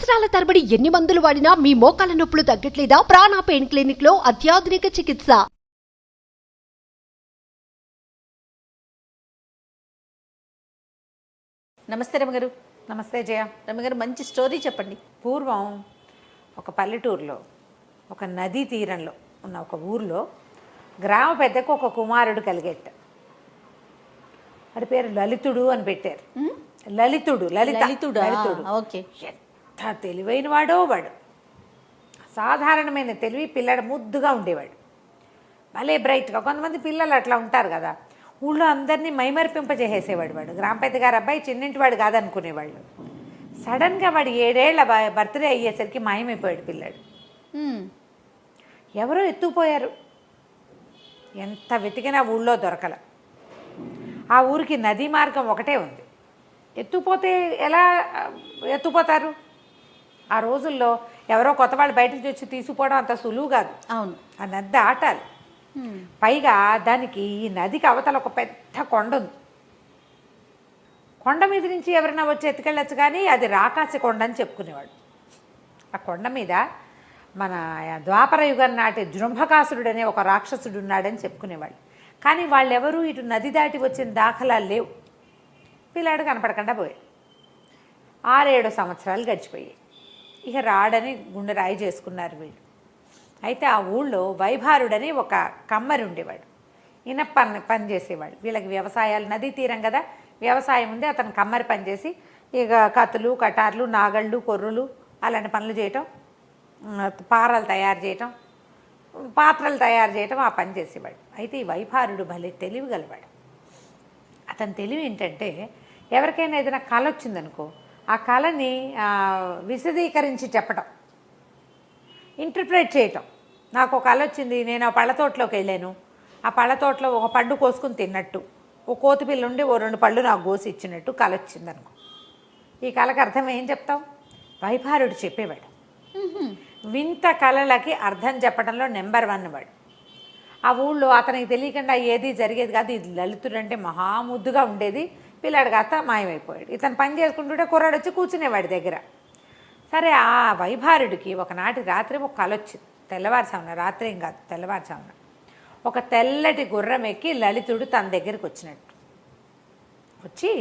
సంవత్సరాల తరబడి ఎన్ని మందులు వాడినా మీ మోకాల నొప్పులు తగ్గట్లేదా? ప్రాణ పెయిన్ క్లినిక్ లో అత్యాధునిక చికిత్స. నమస్తే రమగారు. నమస్తే జయ. రమగారు, మంచి స్టోరీ చెప్పండి. పూర్వం ఒక పల్లెటూరులో ఒక నదీ తీరంలో ఉన్న ఒక ఊరిలో గ్రామ పెద్దకు ఒక కుమారుడు కలిగేట. వాడి పేరు లలితుడు అని పెట్టారు. లలితుడు. ఓకే. ఎంత తెలివైన వాడో వాడు. సాధారణమైన తెలివి, పిల్లడు ముద్దుగా ఉండేవాడు. భలే బ్రైట్గా. కొంతమంది పిల్లలు అట్లా ఉంటారు కదా, ఊళ్ళో అందరినీ మైమరిపింపజేసేవాడు వాడు. గ్రామ పెద్ద గారు అబ్బాయి చిన్నింటి వాడు కాదనుకునేవాళ్ళు. సడన్గా వాడు 7 ఏళ్ల బర్త్డే అయ్యేసరికి మాయమైపోయాడు పిల్లాడు. ఎవరో ఎత్తుకుపోయారు. ఎంత వెతికినా ఊళ్ళో దొరకల. ఆ ఊరికి నదీ మార్గం ఒకటే ఉంది. ఎత్తుకుపోతే ఎలా ఎత్తుకుపోతారు? ఆ రోజుల్లో ఎవరో కొత్త వాళ్ళు బయట నుంచి వచ్చి తీసుకుపోవడం అంత సులువు కాదు. అవును. ఆ నది ఆటాలి. పైగా దానికి ఈ నదికి అవతల ఒక పెద్ద కొండ ఉంది. కొండ మీద నుంచి ఎవరైనా వచ్చి ఎత్తుకెళ్ళచ్చు, కానీ అది రాకాసి కొండ అని చెప్పుకునేవాడు. ఆ కొండ మీద మన ద్వాపర యుగం నాటి జృంభకాసురుడు అనే ఒక రాక్షసుడు ఉన్నాడని చెప్పుకునేవాళ్ళు. కానీ వాళ్ళెవరూ ఇటు నది దాటి వచ్చిన దాఖలాలు లేవు. పిల్లాడు కనపడకుండా పోయాడు. 6-7 సంవత్సరాలు గడిచిపోయాయి. ఇక రాడని గుండె రాయి చేసుకున్నారు వీళ్ళు. అయితే ఆ ఊళ్ళో వైభారుడని ఒక కమ్మరి ఉండేవాడు. ఈయన పని చేసేవాడు. వీళ్ళకి వ్యవసాయాలు, నదీ తీరం కదా, వ్యవసాయం ఉంది. అతను కమ్మరి పని చేసి ఇక కత్తులు, కటార్లు, నాగళ్ళు, కొర్రులు అలాంటి పనులు చేయటం, పారలు తయారు చేయటం, పాత్రలు తయారు చేయటం, ఆ పని చేసేవాడు. అయితే ఈ వైభారుడు భలే తెలివి గలవాడు. అతని తెలివి ఏంటంటే, ఎవరికైనా ఏదైనా కళ వచ్చిందనుకో, ఆ కళని విశదీకరించి చెప్పటం, ఇంటర్ప్రిట్ చేయటం. నాకు ఒక కళ వచ్చింది, నేను ఆ పళ్ళ తోటలోకి వెళ్ళాను, ఆ పళ్ళ తోటలో ఒక పండు కోసుకుని తిన్నట్టు, ఓ కోతి పిల్ల ఉండి ఓ 2 పళ్ళు నాకు కోసి ఇచ్చినట్టు కళ వచ్చిందనుకో. ఈ కళకు అర్థం ఏం చెప్తాం? వైభారుడు చెప్పేవాడు. వింత కళలకి అర్థం చెప్పడంలో నెంబర్ 1 వాడు. ఆ ఊళ్ళో అతనికి తెలియకుండా ఏది జరిగేది కాదు. ఇది లలితుడు అంటే మహాముద్దుగా ఉండేది. పిల్లాడు కాస్త మాయమైపోయాడు. ఇతను పని చేసుకుంటుంటే కుర్రాడు వచ్చి కూర్చునేవాడి దగ్గర. సరే, ఆ వైభారుడికి ఒకనాటి రాత్రి ఒక కళ వచ్చింది. తెల్లవారుజామున, రాత్రి ఏం కాదు, తెల్లవారుజామున ఒక తెల్లటి గుర్రం ఎక్కి లలితుడు తన దగ్గరికి వచ్చినట్టు వచ్చి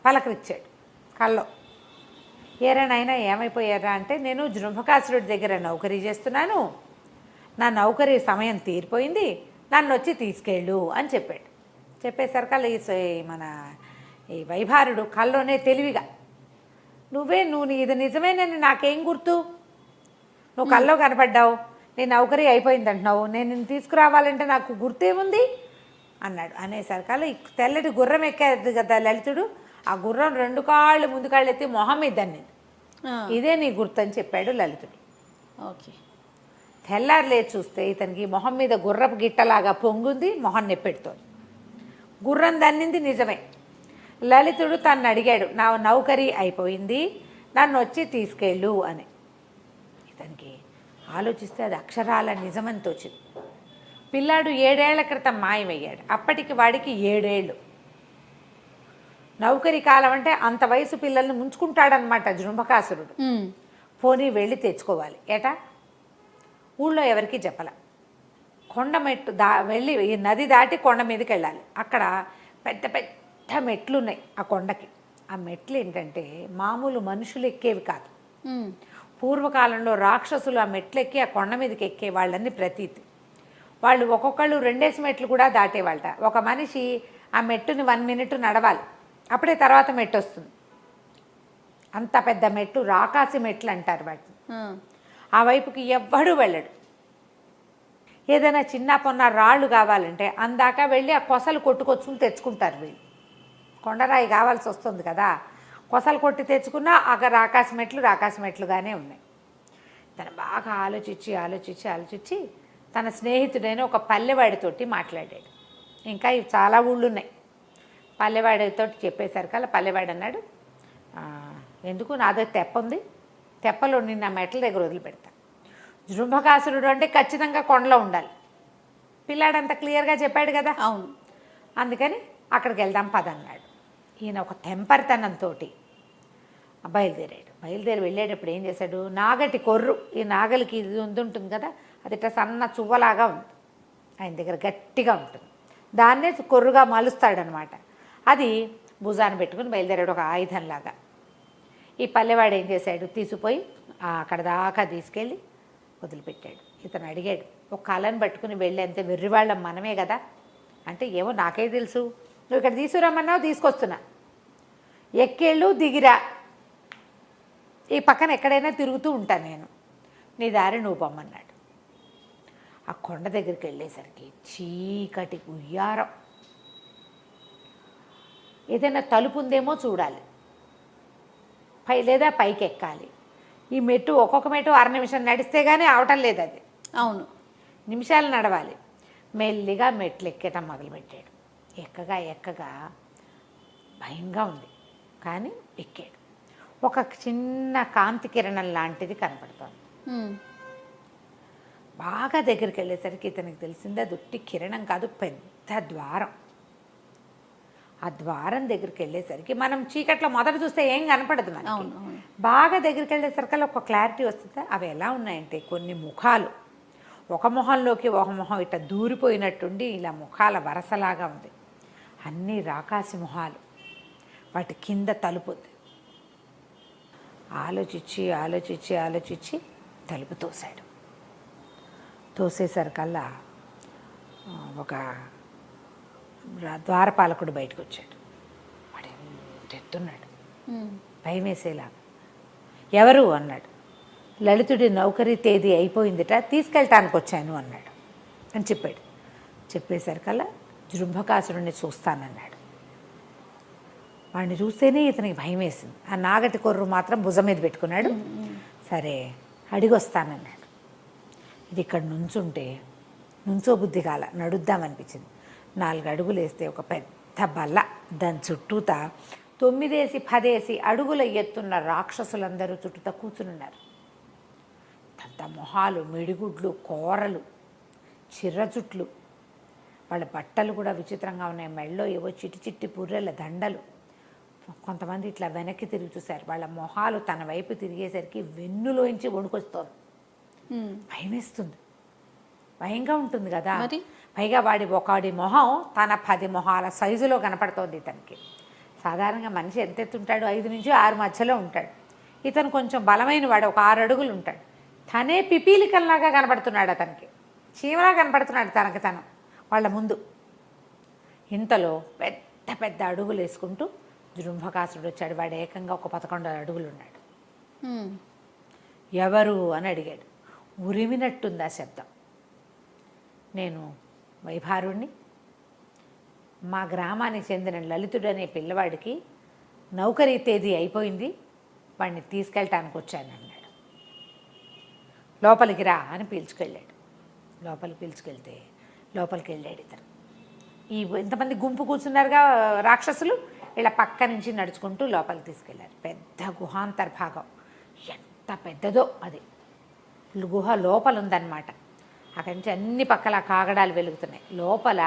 పలకరించాడు కల్లో. ఏరానైనా ఏమైపోయారా అంటే, నేను జృంభకాసురుడి దగ్గర నౌకరీ చేస్తున్నాను, నా నౌకరీ సమయం తీరిపోయింది, నన్ను వచ్చి తీసుకెళ్ళు అని చెప్పాడు. చెప్పేసరికల్లా మన ఈ వైభారుడు కల్లోనే తెలివిగా, నువ్వు ఇది నిజమేనని నాకేం గుర్తు, నువ్వు కల్లో కనపడ్డావు, నేను నౌకరీ అయిపోయింది అంటున్నావు, నేను నిన్ను తీసుకురావాలంటే నాకు గుర్తేముంది అన్నాడు. అనేసరికల్లా ఈ తెల్లటి గుర్రం ఎక్కాడు కదా లలితుడు, ఆ గుర్రం 2 కాళ్ళు ముందు కాళ్ళు ఎత్తి మొహం ఇద్దండి, ఇదే నీ గుర్తు అని చెప్పాడు లలితుడు. ఓకే. తెల్లారు లేచి చూస్తే ఇతనికి మొహం మీద గుర్రపు గిట్టలాగా పొంగుంది, మొహం నెప్పెడుతోంది. గుర్రం దన్నింది నిజమే. లలితుడు తను అడిగాడు, నా నౌకరీ అయిపోయింది, నన్ను వచ్చి తీసుకెళ్ళు అని. ఇతనికి ఆలోచిస్తే అది అక్షరాల నిజమని తోచింది. పిల్లాడు 7 ఏళ్ల క్రితం మాయమయ్యాడు. అప్పటికి వాడికి 7 ఏళ్ళు. నౌకరీ కాలం అంటే అంత వయసు పిల్లల్ని ముంచుకుంటాడనమాట జృంభకాసురుడు. పోనీ వెళ్ళి తెచ్చుకోవాలి. ఏటా ఊళ్ళో ఎవరికి చెప్పల. కొండ మెట్టు వెళ్ళి ఈ నది దాటి కొండ మీదకి వెళ్ళాలి. అక్కడ పెద్ద పెద్ద మెట్లు ఉన్నాయి ఆ కొండకి. ఆ మెట్లు ఏంటంటే మామూలు మనుషులు ఎక్కేవి కాదు. పూర్వకాలంలో రాక్షసులు ఆ మెట్లు ఎక్కి ఆ కొండ మీదకి ఎక్కే వాళ్ళని ప్రతీతి. వాళ్ళు ఒక్కొక్కళ్ళు 2 మెట్లు కూడా దాటేవాళ్ళట. ఒక మనిషి ఆ మెట్టుని 1 మినిట్ నడవాలి, అప్పుడే తర్వాత మెట్టు వస్తుంది. అంత పెద్ద మెట్లు, రాకాసి మెట్లు అంటారు వాటిని. ఆ వైపుకి ఎవ్వడూ వెళ్ళడు. ఏదైనా చిన్న పొన్న రాళ్ళు కావాలంటే అందాక వెళ్ళి ఆ కొసలు కొట్టుకొచ్చుకుని తెచ్చుకుంటారు వీళ్ళు. కొండరాయి కావాల్సి వస్తుంది కదా, కొసలు కొట్టి తెచ్చుకున్నా అక్కడ రాకాసి మెట్లుగానే ఉన్నాయి. తను బాగా ఆలోచించి తన స్నేహితుడైన ఒక పల్లెవాడితోటి మాట్లాడాడు. ఇంకా ఇవి చాలా ఊళ్ళు ఉన్నాయి. పల్లెవాడితో చెప్పేసరికల్లా పల్లెవాడు అన్నాడు, ఎందుకు, నాదో తెప్ప ఉంది, తెప్పలో నిన్న మెట్ల దగ్గర వదిలిపెడతా. జృంభకాసురుడు అంటే ఖచ్చితంగా కొండలో ఉండాలి. పిల్లాడంతా క్లియర్గా చెప్పాడు కదా. అవును. అందుకని అక్కడికి వెళ్దాం పదన్నాడు. ఈయన ఒక తెంపరితనంతో బయలుదేరి వెళ్ళేటప్పుడు ఏం చేశాడు, నాగటి కొర్రు, ఈ నాగలికి ఇది ఉంటుంది కదా, అది ఇట్లా సన్న చువ్వలాగా ఉంది ఆయన దగ్గర, గట్టిగా ఉంటుంది, దాన్నే కొర్రుగా మలుస్తాడనమాట. అది భుజాన పెట్టుకుని బయలుదేరాడు ఒక ఆయుధంలాగా. ఈ పల్లెవాడు ఏం చేశాడు, తీసుకుపోయి అక్కడ దాకా తీసుకెళ్ళి వదిలిపెట్టాడు. ఇతను అడిగాడు, ఒక కాలను పట్టుకుని వెళ్ళి, అంతే వెర్రివాళ్ళం మనమే కదా అంటే, ఏమో నాకే తెలుసు, నువ్వు ఇక్కడ తీసుకురమ్మన్నావు తీసుకొస్తున్నా, ఎక్కేళ్ళు దిగిరా, ఈ పక్కన ఎక్కడైనా తిరుగుతూ ఉంటాను నేను, నీ దారి నువ్వు పొమ్మన్నాడు. ఆ కొండ దగ్గరికి వెళ్ళేసరికి చీకటి ఉయ్యారం, ఏదైనా తలుపు ఉందేమో చూడాలి, లేదా పైకి ఎక్కాలి. ఈ మెట్టు ఒక్కొక్క మెట్టు 1 నిమిషం నడిస్తే కానీ అవటం లేదు, అది అవును నిమిషాలు నడవాలి. మెల్లిగా మెట్లు ఎక్కటం మొదలుపెట్టాడు. ఎక్కగా భయంగా ఉంది, కానీ ఎక్కాడు. ఒక చిన్న కాంతి కిరణం లాంటిది కనపడుతోంది. బాగా దగ్గరికి వెళ్ళేసరికి ఇతనికి తెలిసింది అది ఉట్టి కిరణం కాదు, పెద్ద ద్వారం. ఆ ద్వారం దగ్గరికి వెళ్ళేసరికి, మనం చీకట్లో మొదట చూస్తే ఏం కనపడదు మనకి, బాగా దగ్గరికి వెళ్ళేసరికి ఒక క్లారిటీ వస్తుంది. అవి ఎలా ఉన్నాయంటే, కొన్ని ముఖాలు, ఒక మొహంలోకి ఒక మొహం ఇట్లా దూరిపోయినట్టుండి ఇలా ముఖాల వరసలాగా ఉంది. అన్నీ రాకాసి మొహాలు, వాటి కింద తలుపు ఉంది. ఆలోచించి తలుపు తోసాడు. తోసేసరికల్లా ఒక ద్వారపాలకుడు బయటకు వచ్చాడు. వాడు ఎత్తున్నాడు, భయం వేసేలాగా. ఎవరు అన్నాడు. లలితుడి నౌకరీ తేదీ అయిపోయిందిట, తీసుకెళ్ళటానికి వచ్చాను అన్నాడు అని చెప్పాడు. చెప్పేసరికల్లా జృంభకాసురుణ్ణి చూస్తానన్నాడు. వాడిని చూస్తేనే ఇతనికి భయం వేసింది. ఆ నాగటి కొర్రు మాత్రం భుజం మీద పెట్టుకున్నాడు. సరే అడిగొస్తానన్నాడు. ఇది ఇక్కడ నుంచుంటే నుంచో బుద్ధి కాల, నడుద్దామనిపించింది. 4 అడుగులు వేస్తే ఒక పెద్ద బల్ల, దాని చుట్టూతా 9-10 అడుగుల ఎత్తున్న రాక్షసులందరూ చుట్టూతా కూర్చునున్నారు. పెద్ద మొహాలు, మిడిగుడ్లు, కోరలు, చిర్ర చుట్లు, వాళ్ళ బట్టలు కూడా విచిత్రంగా ఉన్నాయి. మెళ్ళో ఏవో చిట్టి పుర్రెల దండలు. కొంతమంది ఇట్లా వెనక్కి తిరిగి చూశారు. వాళ్ళ మొహాలు తన వైపు తిరిగేసరికి వెన్నులోంచి వణుకొస్తోంది. భయం వేస్తుంది, భయంగా ఉంటుంది కదా. పైగా ఒకడి మొహం తన 10 మొహాల సైజులో కనపడుతోంది ఇతనికి. సాధారణంగా మనిషి ఎంత ఎత్తుంటాడు, 5 నుంచి 6 మధ్యలో ఉంటాడు. ఇతను కొంచెం బలమైన వాడు, ఒక 6 అడుగులు ఉంటాడు. తనే పిపీలికల్లాగా కనపడుతున్నాడు, అతనికి చీమలా కనపడుతున్నాడు తనకి తను వాళ్ళ ముందు. ఇంతలో పెద్ద అడుగులు వేసుకుంటూ జృంభకాసురుడు వచ్చాడు. వాడు ఏకంగా ఒక 11 అడుగులు ఉన్నాడు. ఎవరు అని అడిగాడు. ఉరిమినట్టుంది ఆ శబ్దం. నేను వైభారుణ్ణి, మా గ్రామానికి చెందిన లలితుడు అనే పిల్లవాడికి నౌకరీ తేదీ అయిపోయింది, వాడిని తీసుకెళ్ళటానికి వచ్చాను అన్నాడు. లోపలికి రా అని పిలుచుకెళ్ళాడు. లోపలికి వెళ్ళాడు ఇతను. ఇంతమంది గుంపు కూర్చున్నారుగా రాక్షసులు, ఇలా పక్క నుంచి నడుచుకుంటూ లోపలికి తీసుకెళ్ళారు. పెద్ద గుహాంతర్భాగం, ఎంత పెద్దదో అది. గుహ లోపల ఉందన్నమాట. అక్కడి నుంచి అన్ని పక్కల కాగడాలు వెలుగుతున్నాయి. లోపల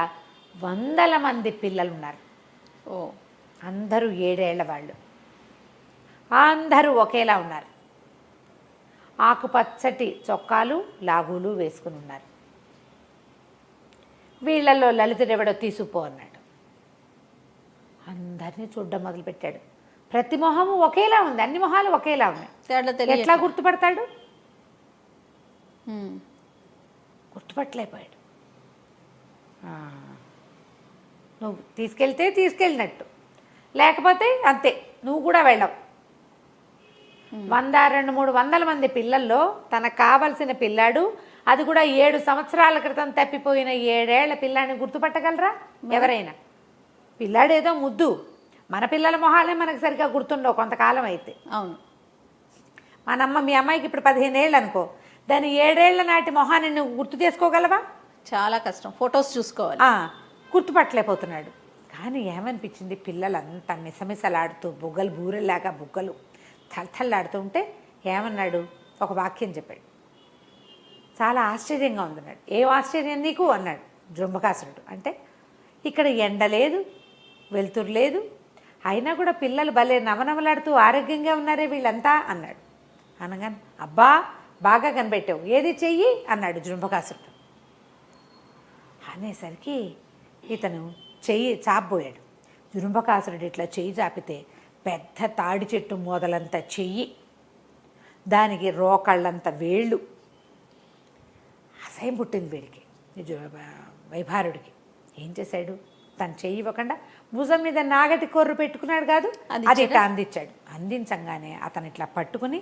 100 మంది పిల్లలు ఉన్నారు. అందరూ 7 ఏళ్ల వాళ్ళు. అందరూ ఒకేలా ఉన్నారు. ఆకుపచ్చటి చొక్కాలు, లాగులు వేసుకుని ఉన్నారు. వీళ్ళల్లో లలితుడెవడో తీసుకుపో అన్నాడు. అందరినీ చూడడం మొదలుపెట్టాడు. ప్రతి మొహము ఒకేలా ఉంది, అన్ని మొహాలు ఒకేలా ఉన్నాయి. ఎట్లా గుర్తుపడతాడు? గుర్తుపట్టలేకపోయాడు. నువ్వు తీసుకెళ్తే తీసుకెళ్ళినట్టు, లేకపోతే అంతే, నువ్వు కూడా వెళ్ళవు. 100-200-300 మంది పిల్లల్లో తనకు కావలసిన పిల్లాడు, అది కూడా 7 సంవత్సరాల క్రితం తప్పిపోయిన 7 ఏళ్ల పిల్లాడిని గుర్తుపట్టగలరా ఎవరైనా? పిల్లాడేదో ముద్దు, మన పిల్లల మొహాలే మనకు సరిగ్గా గుర్తుండవు కొంతకాలం అయితే. అవును, మీ అమ్మాయికి ఇప్పుడు 15 ఏళ్ళు అనుకో, దాని 7 ఏళ్ల నాటి మొహాన్ని నువ్వు గుర్తు చేసుకోగలవా? చాలా కష్టం, ఫొటోస్ చూసుకోవాలి. గుర్తుపట్టలేకపోతున్నాడు. కానీ ఏమనిపించింది, పిల్లలంతా మిసమిసలాడుతూ బుగ్గలు బూరెలాగా బుగ్గలు తలతల్లాడుతూ ఉంటే ఏమన్నాడు, ఒక వాక్యం చెప్పాడు. చాలా ఆశ్చర్యంగా ఉందన్నాడు. ఏం ఆశ్చర్యం నీకు అన్నాడు జృంభకాసురుడు. అంటే ఇక్కడ ఎండ లేదు, వెలుతురు లేదు, అయినా కూడా పిల్లలు భలే నవనవలాడుతూ ఆరోగ్యంగా ఉన్నారే వీళ్ళంతా అన్నాడు. అనగానే అబ్బా బాగా కనిపెట్టావు, ఏది చెయ్యి అన్నాడు జృంభకాసురుడు. అనేసరికి ఇతను చెయ్యి చాపబోయాడు. జృంభకాసురుడు ఇట్లా చెయ్యి చాపితే పెద్ద తాడి చెట్టు మొదలంత చెయ్యి, దానికి రోకళ్ళంత వేళ్ళు. అసహ్యం పుట్టింది వీడికి, వైభారుడికి. ఏం చేశాడు, తను చెయ్యి ఇవ్వకుండా భుజం మీద నాగటి కొర్రు పెట్టుకున్నాడు కాదు, అది ఇట్లా అందించాడు. అందించంగానే అతను ఇట్లా పట్టుకుని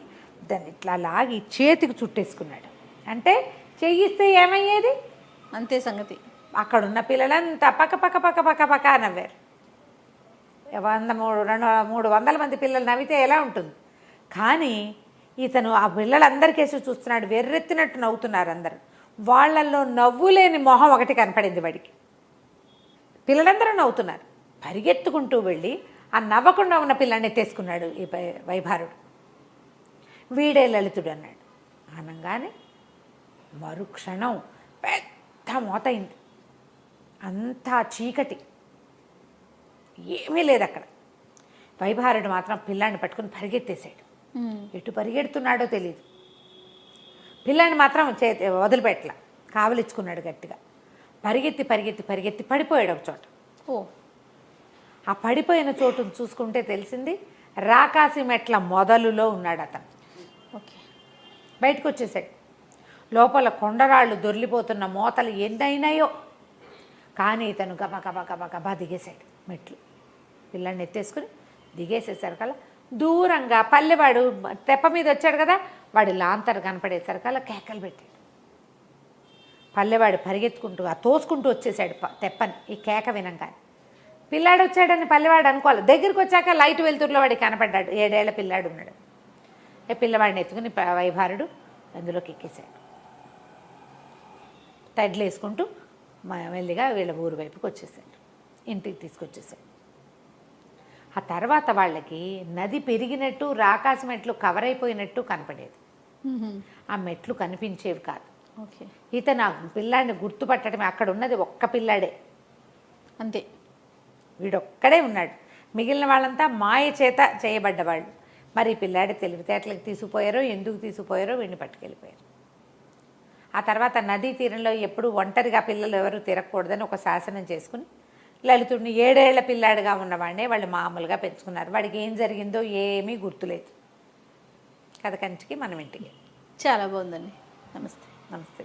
దాన్ని ఇట్లా లాగి చేతికి చుట్టేసుకున్నాడు. అంటే చెయ్యిస్తే ఏమయ్యేది, అంతే సంగతి. అక్కడున్న పిల్లలంతా పక్క పక్క పక్క పక్క పక్క నవ్వారు. 300 మంది పిల్లలు నవ్వితే ఎలా ఉంటుంది. కానీ ఇతను ఆ పిల్లలందరికేసి చూస్తున్నాడు, వెర్రెత్తినట్టు నవ్వుతున్నారు అందరూ. వాళ్ళల్లో నవ్వులేని మొహం ఒకటి కనపడింది వాడికి. పిల్లలందరూ నవ్వుతున్నారు. పరిగెత్తుకుంటూ వెళ్ళి ఆ నవ్వకుండా ఉన్న పిల్లాన్ని ఎత్తేసుకున్నాడు ఈ వైభారుడు. వీడే లలితుడు అన్నాడు. అనగానే మరుక్షణం పెద్ద మోతయింది. అంతా చీకటి, ఏమీ లేదు అక్కడ. వైభారుడు మాత్రం పిల్లాన్ని పట్టుకుని పరిగెత్తేసాడు. ఎటు పరిగెడుతున్నాడో తెలియదు. పిల్లాన్ని మాత్రం వదిలిపెట్టలా, కావలిచ్చుకున్నాడు గట్టిగా. పరిగెత్తి పరిగెత్తి పరిగెత్తి పడిపోయాడు ఒక చోట. ఆ పడిపోయిన చోటును చూసుకుంటే తెలిసింది రాకాసి మెట్ల మొదలులో ఉన్నాడు అతను. ఓకే, బయటకు వచ్చేసాడు. లోపల కొండరాళ్ళు దొర్లిపోతున్న మోతలు ఎన్నైనాయో, కానీ ఇతను గబా గబా గబా గబా దిగేశాడు మెట్లు. పిల్లాన్ని ఎత్తేసుకుని దిగేసేసరికల్లా దూరంగా పల్లెవాడు తెప్ప మీద వచ్చాడు కదా, వాడి లాంతరు కనపడేసరికల్లా కేకలు పెట్టాడు. పల్లెవాడు పరిగెత్తుకుంటూ తోసుకుంటూ వచ్చేసాడు తెప్పని. ఈ కేక వినంగానే పిల్లాడు వచ్చాడని పల్లెవాడు అనుకోవాలి. దగ్గరికి వచ్చాక లైట్ వెలుతురులో వాడికి కనపడ్డాడు. 7 ఏళ్ల పిల్లాడు ఉన్నాడు. పిల్లవాడిని ఎత్తుకుని వైభారుడు అందులోకి ఎక్కేశాడు. తడ్లు వేసుకుంటూ మెల్లిగా వీళ్ళ ఊరు వైపుకి వచ్చేసాడు. ఇంటికి తీసుకొచ్చేసాడు. ఆ తర్వాత వాళ్ళకి నది పెరిగినట్టు రాకాసి మెట్లు కవర్ అయిపోయినట్టు కనపడేది. ఆ మెట్లు కనిపించేవి కాదు. ఓకే, ఇతను ఆ పిల్లాడిని గుర్తుపట్టడమే. అక్కడ ఉన్నది ఒక్క పిల్లాడే, అంతే. వీడొక్కడే ఉన్నాడు. మిగిలిన వాళ్ళంతా మాయ చేత చేయబడ్డవాళ్ళు. మరి ఈ పిల్లాడి తెలివితేటలకు తీసుకుపోయారో, ఎందుకు తీసుకుపోయారో వీడిని పట్టుకెళ్ళిపోయారు. ఆ తర్వాత నదీ తీరంలో ఎప్పుడు ఒంటరిగా పిల్లలు ఎవరు తిరగకూడదని ఒక శాసనం చేసుకుని లలితుడిని 7 ఏళ్ల పిల్లాడిగా ఉన్నవాడినే వాళ్ళు మామూలుగా పెంచుకున్నారు. వాడికి ఏం జరిగిందో ఏమీ గుర్తులేదు. కథ కంచికి మనం ఇంటికి. చాలా బాగుందండి. నమస్తే. నమస్తే.